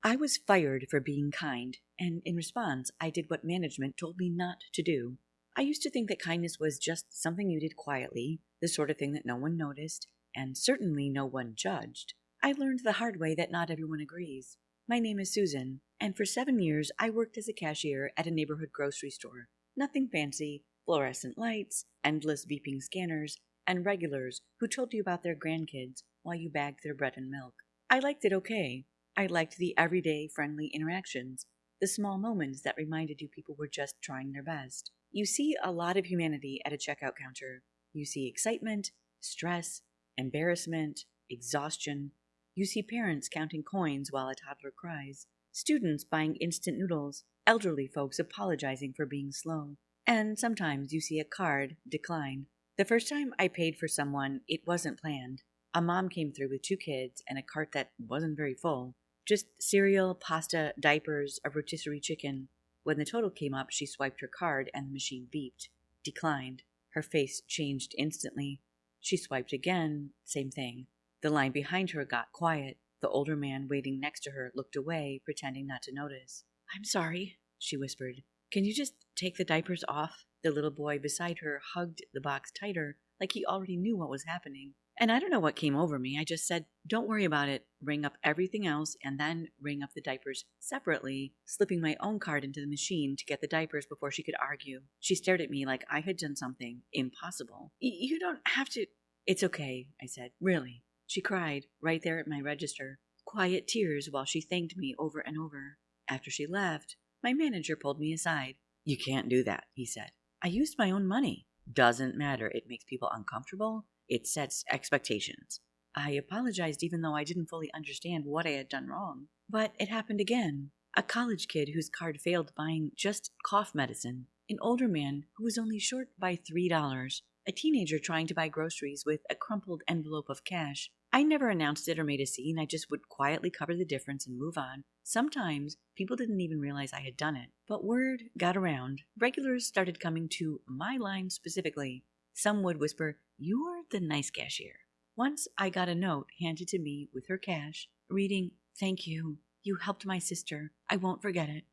I was fired for being kind, and in response, I did what management told me not to do. I used to think that kindness was just something you did quietly, the sort of thing that no one noticed, and certainly no one judged. I learned the hard way that not everyone agrees. My name is Susan, and for 7 years I worked as a cashier at a neighborhood grocery store. Nothing fancy, fluorescent lights, endless beeping scanners, and regulars who told you about their grandkids while you bagged their bread and milk. I liked it okay. I liked the everyday friendly interactions, the small moments that reminded you people were just trying their best. You see a lot of humanity at a checkout counter. You see excitement, stress, embarrassment, exhaustion. You see parents counting coins while a toddler cries, students buying instant noodles, elderly folks apologizing for being slow. And sometimes you see a card decline. The first time I paid for someone, it wasn't planned. A mom came through with 2 kids and a cart that wasn't very full. Just cereal, pasta, diapers, a rotisserie chicken. When the total came up, she swiped her card and the machine beeped. Declined. Her face changed instantly. She swiped again. Same thing. The line behind her got quiet. The older man waiting next to her looked away, pretending not to notice. "I'm sorry," she whispered. "Can you just take the diapers off?" The little boy beside her hugged the box tighter, like he already knew what was happening. And I don't know what came over me. I just said, "Don't worry about it. Ring up everything else and then ring up the diapers separately," slipping my own card into the machine to get the diapers before she could argue. She stared at me like I had done something impossible. You don't have to." "It's okay," I said. "Really." She cried right there at my register, quiet tears while she thanked me over and over. After she left, my manager pulled me aside. "You can't do that," he said. "I used my own money." "Doesn't matter. It makes people uncomfortable. It sets expectations." I apologized even though I didn't fully understand what I had done wrong. But it happened again. A college kid whose card failed buying just cough medicine. An older man who was only short by $3. A teenager trying to buy groceries with a crumpled envelope of cash. I never announced it or made a scene. I just would quietly cover the difference and move on. Sometimes people didn't even realize I had done it. But word got around. Regulars started coming to my line specifically. Some would whisper, "You're the nice cashier." Once I got a note handed to me with her cash, reading, "Thank you. You helped my sister. I won't forget it."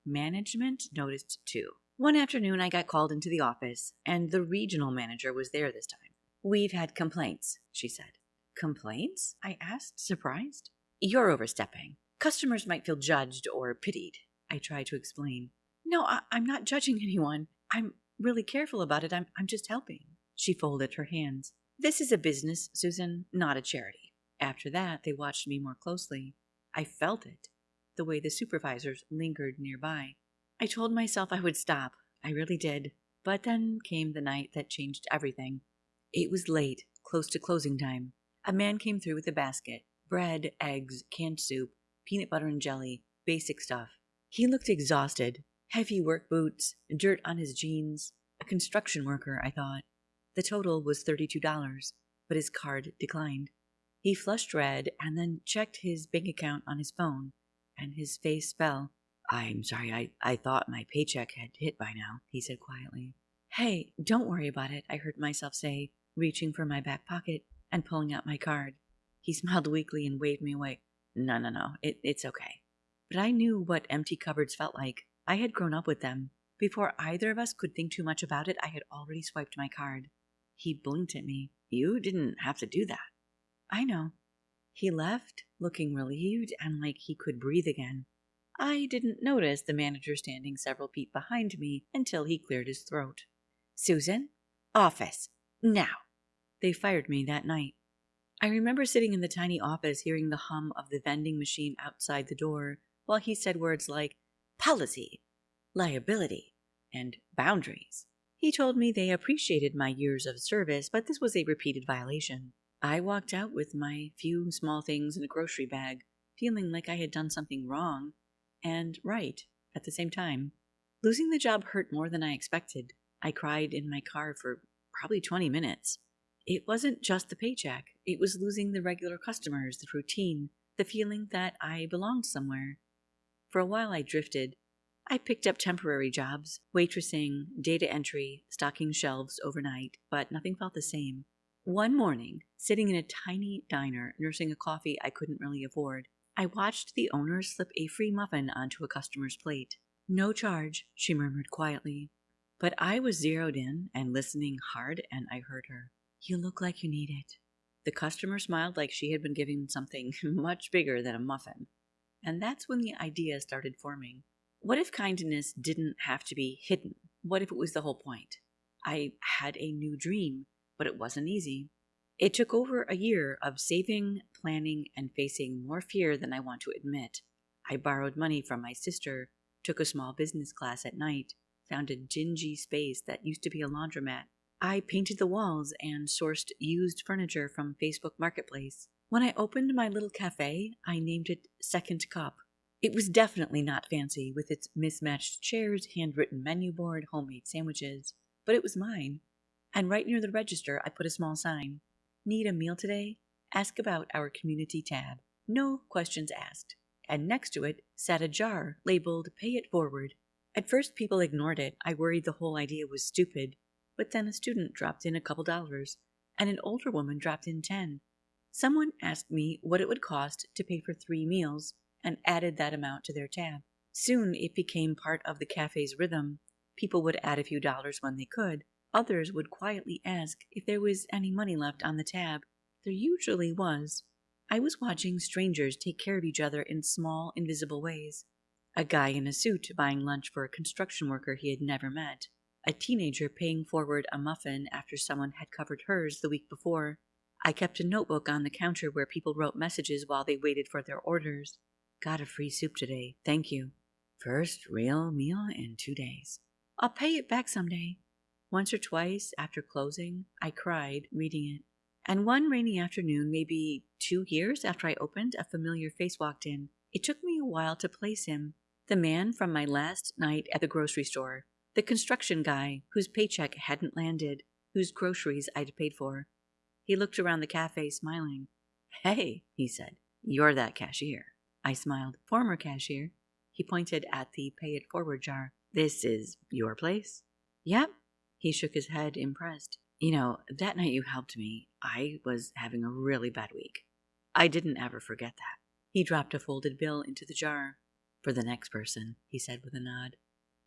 Management noticed too. One afternoon I got called into the office, and the regional manager was there this time. "We've had complaints," she said. "Complaints?" I asked, surprised. "You're overstepping. Customers might feel judged or pitied." I tried to explain. "No, I'm not judging anyone. I'm really careful about it. I'm just helping." She folded her hands. "This is a business, Susan, not a charity." After that, they watched me more closely. I felt it, the way the supervisors lingered nearby. I told myself I would stop. I really did. But then came the night that changed everything. It was late, close to closing time. A man came through with a basket. Bread, eggs, canned soup, peanut butter and jelly, basic stuff. He looked exhausted. Heavy work boots, dirt on his jeans. A construction worker, I thought. The total was $32, but his card declined. He flushed red and then checked his bank account on his phone, and his face fell. "I'm sorry, I thought my paycheck had hit by now," he said quietly. "Hey, don't worry about it," I heard myself say, reaching for my back pocket and pulling out my card. He smiled weakly and waved me away. No, it's okay." But I knew what empty cupboards felt like. I had grown up with them. Before either of us could think too much about it, I had already swiped my card. He blinked at me. "You didn't have to do that." "I know." He left, looking relieved and like he could breathe again. I didn't notice the manager standing several feet behind me until he cleared his throat. "Susan, office, now." They fired me that night. I remember sitting in the tiny office hearing the hum of the vending machine outside the door while he said words like policy, liability, and boundaries. He told me they appreciated my years of service, but this was a repeated violation. I walked out with my few small things in a grocery bag, feeling like I had done something wrong and right at the same time. Losing the job hurt more than I expected. I cried in my car for probably 20 minutes. It wasn't just the paycheck. It was losing the regular customers, the routine, the feeling that I belonged somewhere. For a while I drifted. I picked up temporary jobs, waitressing, data entry, stocking shelves overnight, but nothing felt the same. One morning, sitting in a tiny diner, nursing a coffee I couldn't really afford, I watched the owner slip a free muffin onto a customer's plate. "No charge," she murmured quietly. But I was zeroed in and listening hard, and I heard her. "You look like you need it." The customer smiled like she had been given something much bigger than a muffin. And that's when the idea started forming. What if kindness didn't have to be hidden? What if it was the whole point? I had a new dream, but it wasn't easy. It took over a year of saving, planning, and facing more fear than I want to admit. I borrowed money from my sister, took a small business class at night, found a dingy space that used to be a laundromat. I painted the walls and sourced used furniture from Facebook Marketplace. When I opened my little cafe, I named it Second Cup. It was definitely not fancy, with its mismatched chairs, handwritten menu board, homemade sandwiches, but it was mine. And right near the register, I put a small sign. "Need a meal today? Ask about our community tab. No questions asked." And next to it sat a jar labeled "Pay It Forward." At first, people ignored it. I worried the whole idea was stupid. But then a student dropped in a couple dollars, and an older woman dropped in 10. Someone asked me what it would cost to pay for 3 meals, and added that amount to their tab. Soon it became part of the cafe's rhythm. People would add a few dollars when they could. Others would quietly ask if there was any money left on the tab. There usually was. I was watching strangers take care of each other in small, invisible ways. A guy in a suit buying lunch for a construction worker he had never met. A teenager paying forward a muffin after someone had covered hers the week before. I kept a notebook on the counter where people wrote messages while they waited for their orders. "Got a free soup today, thank you. First real meal in 2 days. I'll pay it back someday." Once or twice after closing, I cried reading it. And one rainy afternoon, maybe 2 years after I opened, a familiar face walked in. It took me a while to place him. The man from my last night at the grocery store. The construction guy whose paycheck hadn't landed, whose groceries I'd paid for. He looked around the cafe smiling. "Hey," he said, "you're that cashier." I smiled. "Former cashier." He pointed at the Pay It Forward jar. "This is your place?" "Yep." He shook his head, impressed. "You know, that night you helped me, I was having a really bad week. I didn't ever forget that." He dropped a folded bill into the jar. "For the next person," he said with a nod.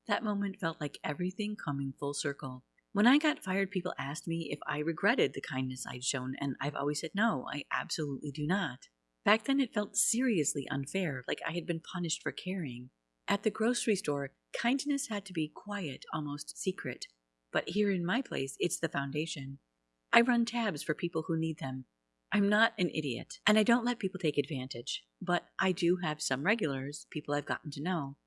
That moment felt like everything coming full circle. When I got fired, people asked me if I regretted the kindness I'd shown, and I've always said no, I absolutely do not. Back then, it felt seriously unfair, like I had been punished for caring. At the grocery store, kindness had to be quiet, almost secret. But here in my place, it's the foundation. I run tabs for people who need them. I'm not an idiot, and I don't let people take advantage. But I do have some regulars, people I've gotten to know.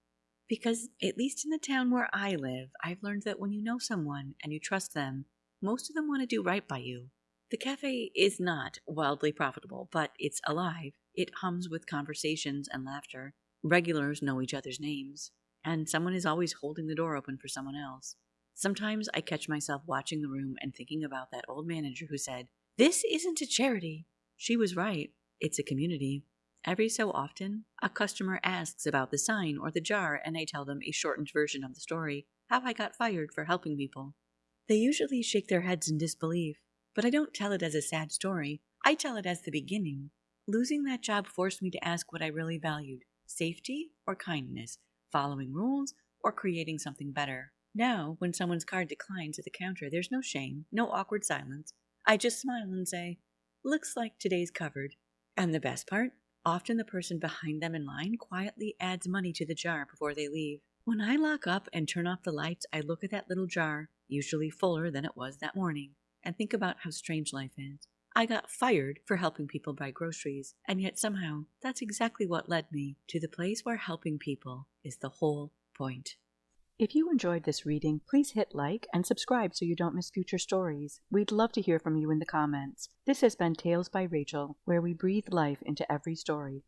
Because, at least in the town where I live, I've learned that when you know someone and you trust them, most of them want to do right by you. The cafe is not wildly profitable, but it's alive. It hums with conversations and laughter. Regulars know each other's names, and someone is always holding the door open for someone else. Sometimes I catch myself watching the room and thinking about that old manager who said, "This isn't a charity." She was right. It's a community. Every so often, a customer asks about the sign or the jar, and I tell them a shortened version of the story, how I got fired for helping people. They usually shake their heads in disbelief, but I don't tell it as a sad story. I tell it as the beginning. Losing that job forced me to ask what I really valued, safety or kindness, following rules or creating something better. Now, when someone's card declines at the counter, there's no shame, no awkward silence. I just smile and say, "Looks like today's covered." And the best part? Often the person behind them in line quietly adds money to the jar before they leave. When I lock up and turn off the lights, I look at that little jar, usually fuller than it was that morning, and think about how strange life is. I got fired for helping people buy groceries, and yet somehow that's exactly what led me to the place where helping people is the whole point. If you enjoyed this reading, please hit like and subscribe so you don't miss future stories. We'd love to hear from you in the comments. This has been Tales by Rachel, where we breathe life into every story.